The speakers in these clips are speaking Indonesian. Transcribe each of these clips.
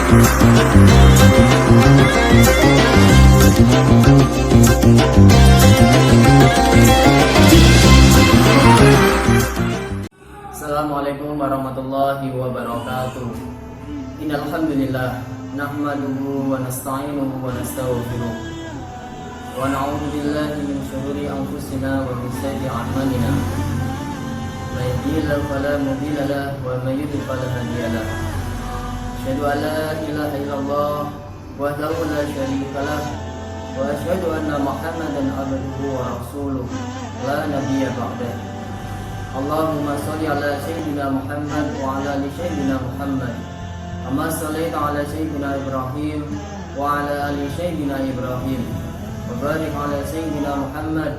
Assalamualaikum warahmatullahi wabarakatuh. Innal hamdalillah nahmaduhu wa nasta'inuhu wa nastaghfiruh wa na'udzu billahi min shururi anfusina wa min sayyiati a'malina. May yahdihillahu fala mudilla lahu wa may yudlil fala hadiya lahu. Asyhadu an la ilaha illallah wahdahu la syarika lahu wa asyhadu anna Muhammadan abduhu wa rasuluh la nabiyya ba'dahu. Allahumma sholli ala sayyidina Muhammad wa ala ali sayyidina Muhammad kama shallaita ala sayyidina Ibrahim wa ala ali sayyidina Ibrahim wa barik ala sayyidina Muhammad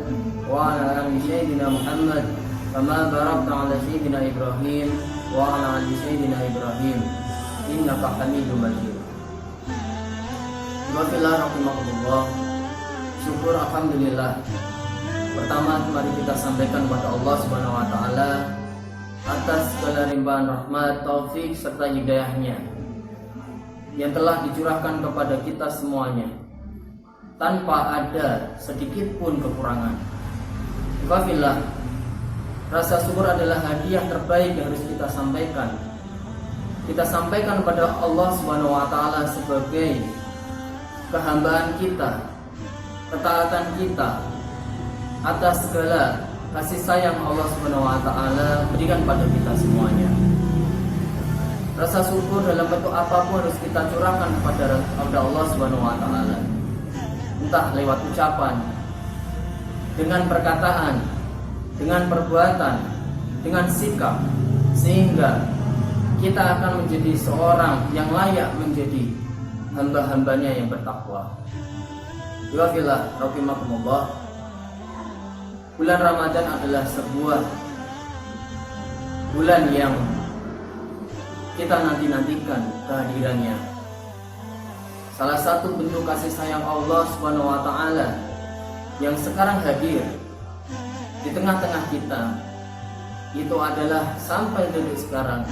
wa ala ali sayyidina Muhammad kama barakta ala sayyidina Ibrahim wa ala ali sayyidina Ibrahim innaka Hamidum Majid. Bismillahirrahmanirrahim. Syukur alhamdulillah. Pertama, mari kita sampaikan kepada Allah Subhanahu wa taala atas segala limpahan rahmat, taufik serta hidayahnya yang telah dicurahkan kepada kita semuanya tanpa ada sedikit pun kekurangan. Wafillah, rasa syukur adalah hadiah terbaik yang harus kita sampaikan. Kita sampaikan kepada Allah Subhanahu wa taala sebagai kehambaan kita, ketaatan kita atas segala kasih sayang Allah Subhanahu wa taala berikan pada kita semuanya. Rasa syukur dalam bentuk apapun harus kita curahkan kepada Allah Subhanahu wa taala. Entah lewat ucapan, dengan perkataan, dengan perbuatan, dengan sikap, sehingga kita akan menjadi seorang yang layak menjadi hamba-hambanya yang bertakwa. Wafillah rahimakumullah. Bulan Ramadan adalah sebuah bulan yang kita nanti-nantikan kehadirannya. Salah satu bentuk kasih sayang Allah Subhanahu wa taala yang sekarang hadir di tengah-tengah kita itu adalah sampai detik sekarang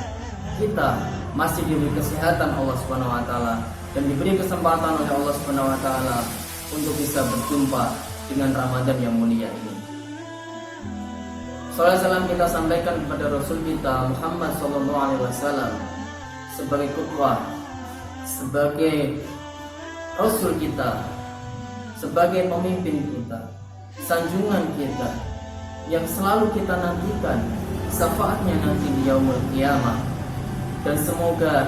kita masih diberi kesehatan Allah Subhanahu wa taala dan diberi kesempatan oleh Allah Subhanahu wa taala untuk bisa berjumpa dengan Ramadan yang mulia ini. Salam kita sampaikan kepada Rasul kita Muhammad SAW sebagai qudwah, sebagai Rasul kita, sebagai pemimpin kita, sanjungan kita yang selalu kita nantikan syafaatnya nanti di yaumul qiyamah. Dan semoga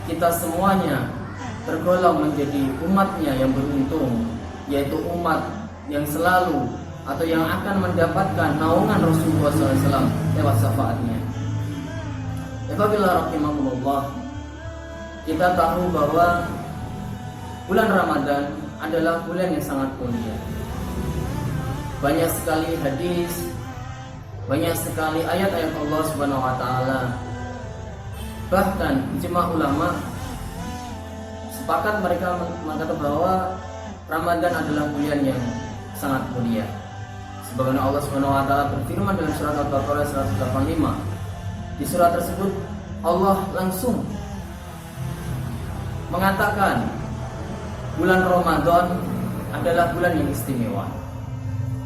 kita semuanya tergolong menjadi umatnya yang beruntung, yaitu umat yang selalu atau yang akan mendapatkan naungan Rasulullah SAW lewat syafaatnya. Apabila rahimakumullah, kita tahu bahwa bulan Ramadan adalah bulan yang sangat mulia. Banyak sekali hadis, banyak sekali ayat-ayat Allah Subhanahu wa taala. Bahkan ijma ulama sepakat mereka mengatakan bahwa Ramadan adalah bulan yang sangat mulia. Sebagaimana Allah Subhanahu wa taala berfirman dalam surat Al-Baqarah 185. Di surat tersebut Allah langsung mengatakan bulan Ramadan adalah bulan yang istimewa.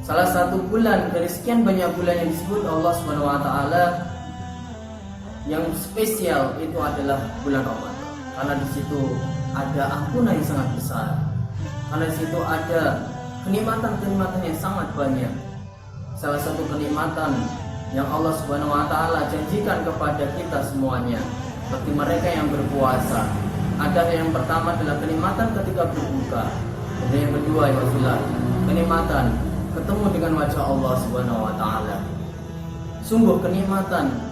Salah satu bulan dari sekian banyak bulan yang disebut Allah Subhanahu wa taala yang spesial itu adalah bulan Ramadan. Karena di situ ada ampunan yang sangat besar. Karena di situ ada kenikmatan-kenikmatan yang sangat banyak. Salah satu kenikmatan yang Allah Subhanahu wa taala janjikan kepada kita semuanya bagi mereka yang berpuasa. Ada yang pertama adalah kenikmatan ketika berbuka. Dan yang kedua adalah kenikmatan ketemu dengan wajah Allah Subhanahu wa taala. Sungguh kenikmatan.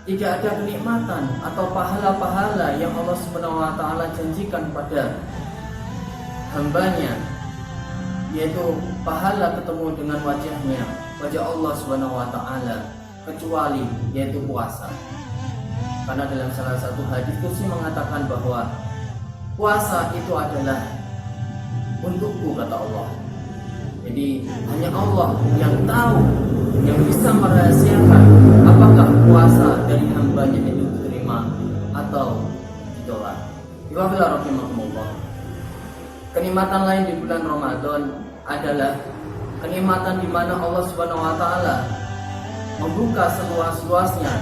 Tidak ada kenikmatan atau pahala-pahala yang Allah Subhanahu wa taala janjikan pada hambanya, yaitu pahala ketemu dengan wajahnya, wajah Allah Subhanahu wa taala, kecuali yaitu puasa. Karena dalam salah satu hadis qudsi mengatakan bahwa puasa itu adalah untukku, kata Allah. Jadi hanya Allah yang tahu, yang bisa merahasiakan apakah puasa dari hambanya itu diterima atau ditolak. Rahimakumullah. Kenikmatan lain di bulan Ramadan adalah kenikmatan di mana Allah Subhanahu wa taala membuka seluas-luasnya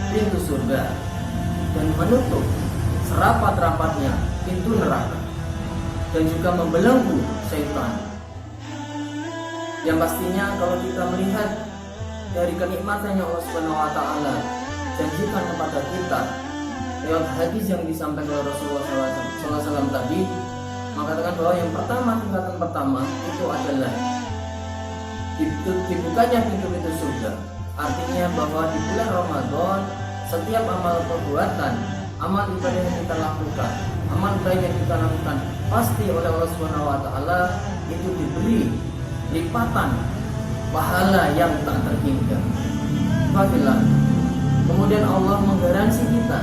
pintu surga dan menutup serapat-rapatnya pintu neraka, dan juga membelenggu syaitan. Yang pastinya kalau kita melihat dari kenikmatan yang Allah Subhanahu wa taala janjikan kepada kita lewat hadis yang disampaikan oleh Rasulullah SAW tadi, mengatakan bahwa yang pertama, tingkatan pertama itu adalah dibukanya pintu-pintu surga. Artinya bahwa di bulan Ramadan setiap amal perbuatan, amal ibadah yang kita lakukan, amal baik yang kita lakukan, pasti oleh Allah Subhanahu wa taala itu diberi lipatan pahala yang tak terhingga. Alhamdulillah. Kemudian Allah menggaransi kita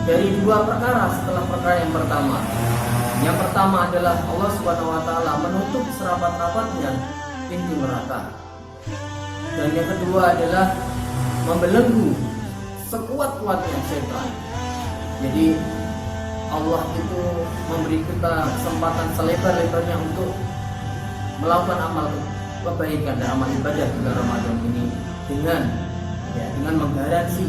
dari dua perkara setelah perkara yang pertama. Yang pertama adalah Allah Subhanahu wa taala menutup serapat-rapatnya pintu neraka. Dan yang kedua adalah membelenggu sekuat-kuatnya syaitan. Jadi Allah itu memberi kita kesempatan selebar-lebarnya untuk melakukan amal kebaikan dan amal ibadah di bulan Ramadan ini dengan menggaransi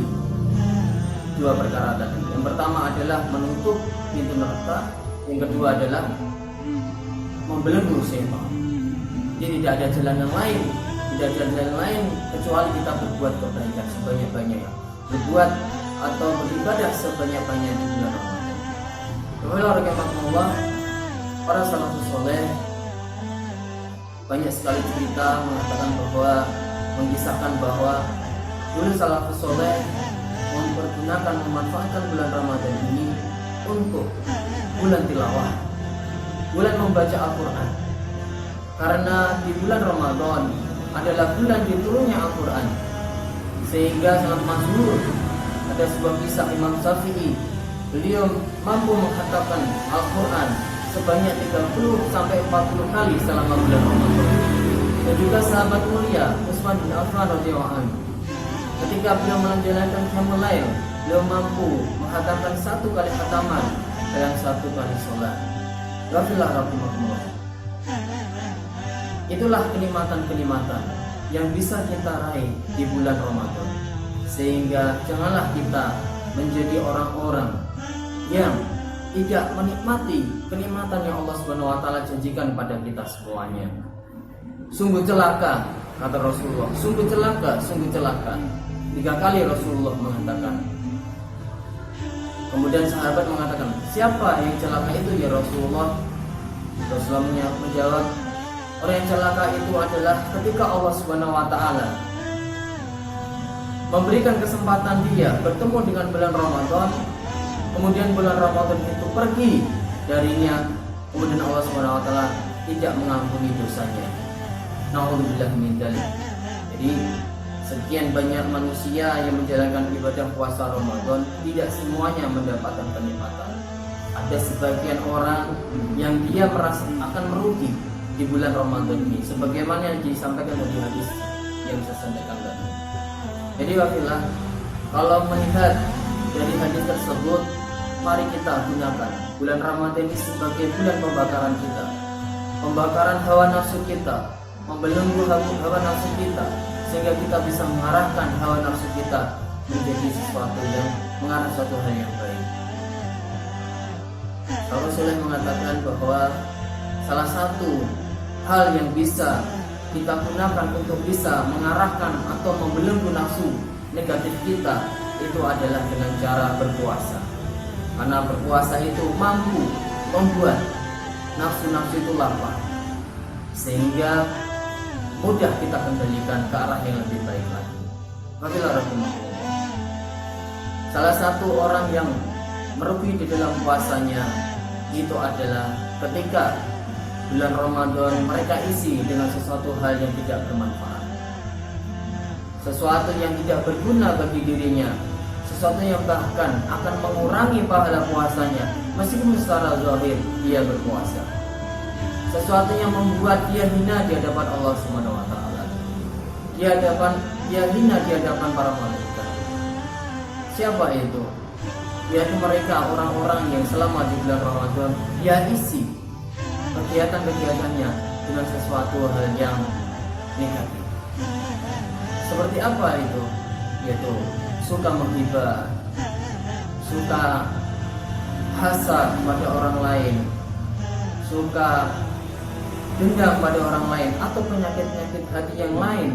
dua perkara tadi. Yang pertama adalah menutup pintu neraka, yang kedua adalah membelenggu syaitan. Jadi tidak ada jalan yang lain, tidak ada jalan lain kecuali kita berbuat kebaikan sebanyak-banyaknya, berbuat atau beribadah sebanyak-banyaknya di bulan Ramadan. Alhamdulillah, para salafus saleh banyak sekali cerita mengatakan bahwa mengisahkan bahwa dulu salafus saleh memanfaatkan bulan Ramadan ini untuk bulan tilawah, bulan membaca Al-Quran. Karena di bulan Ramadan adalah bulan diturunnya Al-Quran, sehingga sangat masyhur ada sebuah kisah Imam Syafi'i, beliau mampu menghatamkan Al-Quran sebanyak 30 sampai 40 kali selama bulan Ramadan. Dan juga sahabat mulia Utsman bin Affan radhiyallahu anhu, ketika beliau menjalankan qiyamul lail, beliau mampu menghatamkan 1 kali khataman dalam 1 kali sholat. Rahimakumullah. Itulah kenikmatan-kenikmatan yang bisa kita raih di bulan Ramadan. Sehingga janganlah kita menjadi orang-orang yang tidak menikmati kenikmatan yang Allah Subhanahu wa taala janjikan pada kita semuanya. Sungguh celaka, kata Rasulullah. Sungguh celaka, sungguh celaka. 3 kali Rasulullah mengatakan. Kemudian sahabat mengatakan, siapa yang celaka itu ya Rasulullah? Rasulullah menjawab, orang yang celaka itu adalah ketika Allah Subhanahu wa taala memberikan kesempatan dia bertemu dengan bulan Ramadan, kemudian bulan Ramadan itu pergi darinya, kemudian Allah Subhanahu wa taala tidak mengampuni dosanya. Nauzubillah min dzalik. Jadi sekian banyak manusia yang menjalankan ibadah puasa Ramadan, tidak semuanya mendapatkan kenikmatan. Ada sebagian orang yang dia merasa akan merugi di bulan Ramadan ini, sebagaimana yang disampaikan dari hadis yang saya sampaikan tadi. Jadi wakilah, kalau melihat dari hadis tersebut, mari kita gunakan bulan Ramadan ini sebagai bulan pembakaran kita, pembakaran hawa nafsu kita, membelenggu hawa nafsu kita, sehingga kita bisa mengarahkan hawa nafsu kita menjadi sesuatu yang mengarah suatu hal yang baik. Rasulullah mengatakan bahwa salah satu hal yang bisa kita gunakan untuk bisa mengarahkan atau membelenggu nafsu negatif kita itu adalah dengan cara berpuasa. Karena berpuasa itu mampu membuat nafsu-nafsu itu lapar, sehingga mudah kita kembalikan ke arah yang lebih baik lagi. Salah satu orang yang merugi di dalam puasanya itu adalah ketika bulan Ramadan mereka isi dengan sesuatu hal yang tidak bermanfaat, sesuatu yang tidak berguna bagi dirinya, sesuatu yang bahkan akan mengurangi pahala puasanya meskipun secara zahir dia berpuasa, sesuatu yang membuat dia hina di hadapan Allah Subhanahu wa taala, dia hina di hadapan para malaikat. Siapa itu? yaitu mereka orang-orang yang selama di bulan Ramadan dia isi kegiatan-kegiatannya dengan sesuatu hal yang negatif. Seperti apa itu? Yaitu suka menghibah, suka hasad pada orang lain, suka dendam pada orang lain, atau penyakit-penyakit hati yang lain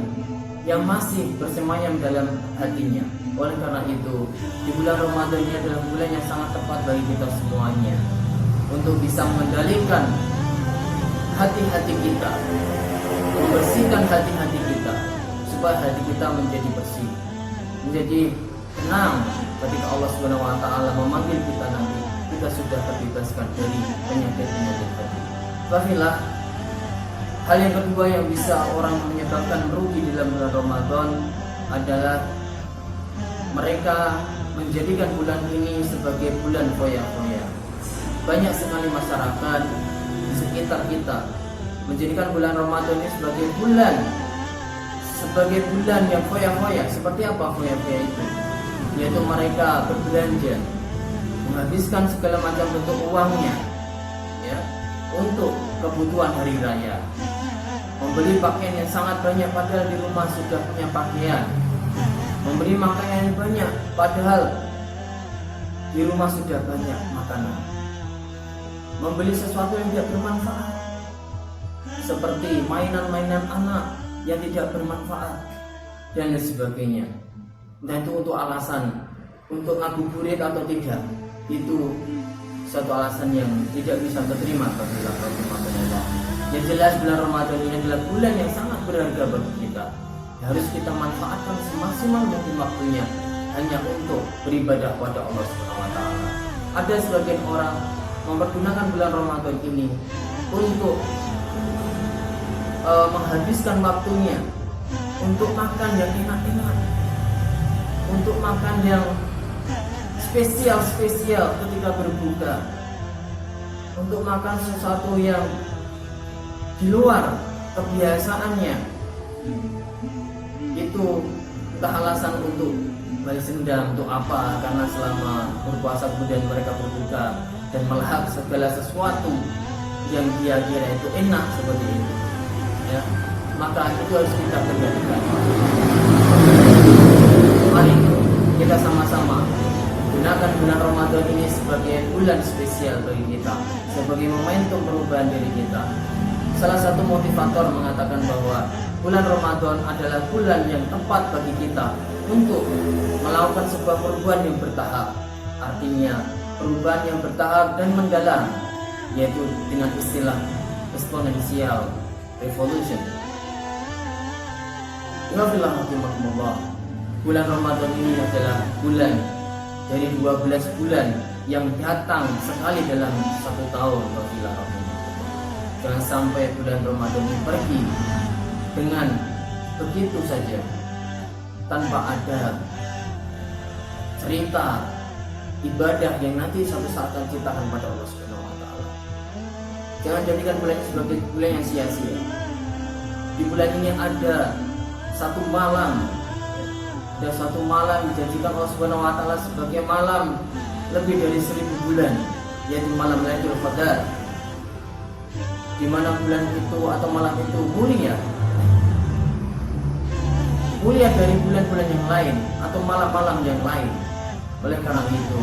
yang masih bersemayam dalam hatinya. Oleh karena itu, di bulan Ramadan ini adalah bulan yang sangat tepat bagi kita semuanya untuk bisa mengendalikan hati-hati kita, membersihkan hati-hati kita, supaya hati kita menjadi bersih, menjadi tenang ketika Allah Subhanahu wa taala memanggil kita nanti kita sudah terbebaskan dari penyakit-penyakit hati. Wafilah, hal yang kedua yang bisa orang menyebabkan merugi dalam bulan Ramadan adalah mereka menjadikan bulan ini sebagai bulan foya-foya. Banyak sekali masyarakat di sekitar kita menjadikan bulan Ramadan ini sebagai bulan yang foya-foya. Seperti apa foya-foya itu? Yaitu mereka berbelanja, menghabiskan segala macam bentuk uangnya, ya, untuk kebutuhan hari raya, membeli pakaian yang sangat banyak padahal di rumah sudah punya pakaian, membeli makanan yang banyak padahal di rumah sudah banyak makanan, membeli sesuatu yang tidak bermanfaat seperti mainan-mainan anak yang tidak bermanfaat dan lain sebagainya. Dan itu untuk alasan untuk ngabuburit atau tidak, itu satu alasan yang tidak bisa diterima bagi Allah. Yang jelas bulan Ramadan ini adalah bulan yang sangat berharga bagi kita. Harus kita manfaatkan semaksimal mungkin waktunya hanya untuk beribadah kepada Allah Subhanahu wa taala. Ada sebagian orang mempergunakan bulan Ramadan ini untuk menghabiskan waktunya untuk makan yang enak-enak, untuk makan yang spesial ketika berbuka, untuk makan sesuatu yang di luar kebiasaannya. Itu entah alasan untuk balas dendam, untuk apa, karena selama berpuasa kemudian mereka berbuka dan melahap segala sesuatu yang dia kira itu enak seperti itu, ya, maka itu harus kita kendalikan. Mari kita sama-sama gunakan bulan Ramadan ini sebagai bulan spesial bagi kita, sebagai momentum perubahan diri kita. Salah satu motivator mengatakan bahwa bulan Ramadan adalah bulan yang tepat bagi kita untuk melakukan sebuah perubahan yang bertahap. Artinya perubahan yang bertahap dan mendalam, yaitu dengan istilah exponential revolution. Bulan Ramadan ini adalah bulan dari 12 bulan yang datang sekali dalam satu tahun. Jangan sampai bulan Ramadan ini pergi dengan begitu saja tanpa ada cerita ibadah yang nanti suatu saat akan ciptakan pada Allah Subhanahu wa taala. Jangan jadikan bulan ini sebagai bulan yang sia-sia. Di bulan ini ada satu malam dijanjikan Allah Subhanahu wa taala sebagai malam lebih dari 1000 bulan, yaitu malam Lailatul Qadar, di mana bulan itu atau malam itu mulia dari bulan-bulan yang lain atau malam-malam yang lain. Oleh karena itu,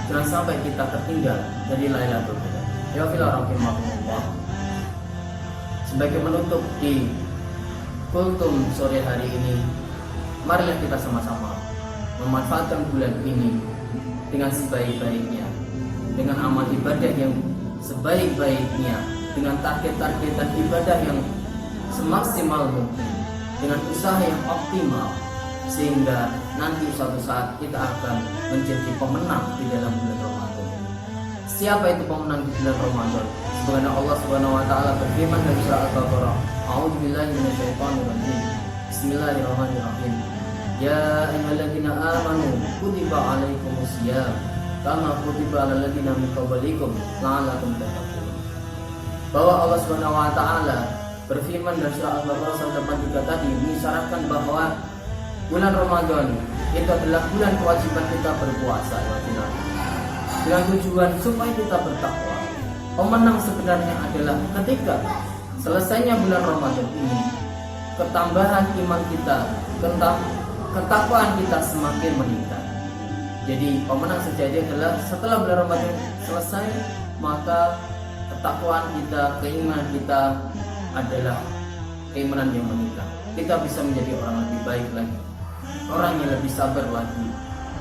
jangan sampai kita tertinggal dari Lailatul Qadar. Ya fillah, sebagai menutup di kultum sore hari ini, marilah kita sama-sama memanfaatkan bulan ini dengan sebaik-baiknya, dengan amal ibadah yang sebaik-baiknya, dengan target-targetan ibadah yang semaksimal mungkin, dengan usaha yang optimal, sehingga nanti suatu saat kita akan menjadi pemenang di dalam bulan Ramadan. Siapa itu pemenang di bulan Ramadan? Sebagaimana Allah Subhanahu wa taala berfirman dalam surah Al-Baqarah, A'udzubillahi minasyaitonirrajim. Bismillahirrahmanirrahim. Ya ayyuhalladzina amanu kutiba alaikumusiyam kama kutiba alal ladzina min qablikum la'allakum tattaqun. Bahwa Allah Subhanahu wa taala berfirman dalam surah Al-Baqarah 183 tadi mengisyaratkan bahwa bulan Ramadan itu adalah bulan kewajiban kita berpuasa, ya. dengan tujuan supaya kita bertakwa. Pemenang sebenarnya adalah ketika selesainya bulan Ramadan ini, ketambahan iman kita, ketakwaan kita semakin meningkat. Jadi pemenang sejati adalah setelah bulan Ramadan selesai, maka ketakwaan kita, keimanan kita adalah keimanan yang meningkat. Kita bisa menjadi orang yang lebih baik lagi, orang yang lebih sabar lagi,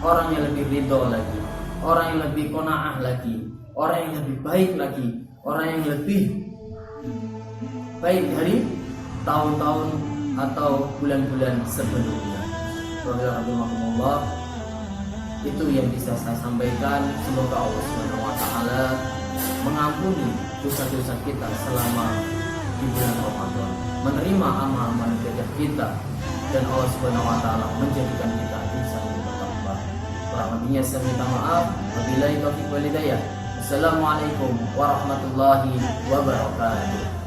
orang yang lebih ridho lagi, orang yang lebih qanaah lagi, orang yang lebih baik lagi, orang yang lebih baik dari tahun-tahun atau bulan-bulan sebelumnya. Alhamdulillah, itu yang bisa saya sampaikan. Semoga Allah Subhanahu wa taala mengampuni dosa-dosa kita selama di bulan Ramadan, menerima amal-amal ibadah kita, dan Allah Subhanahu wa taala menjadikan kita bisa bertakwa. Kurang lebihnya saya minta maaf. Wabillahi taufiq wal hidayah. Assalamualaikum warahmatullahi wabarakatuh.